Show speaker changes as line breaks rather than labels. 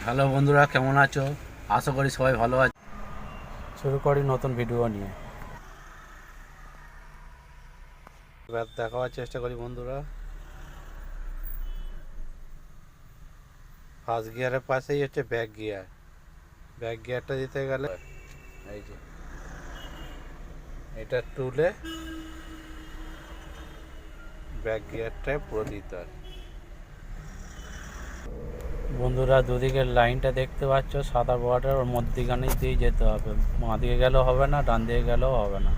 Hello বন্ধুরা, কেমন আছো? আশা করি সবাই ভালো আছে। শুরু করি নতুন ভিডিও নিয়ে। এবার দেখাবার চেষ্টা করি বন্ধুরা। ফার্স্ট গিয়ারের পাশেই হচ্ছে ব্যাক গিয়ার। ব্যাক গিয়ারটা দিতে গেলে এই যে এটা তুলে ব্যাক গিয়ারটা পুরো দিতে হয়। বন্ধুরা, দুদিকের লাইনটা দেখতে পাচ্ছ, সাদা বর্ডার, ওর মধ্যিখানে দিয়ে যেতে হবে। বাঁ দিকে গেলেও হবে না, ডান দিকে গেলেও হবে না।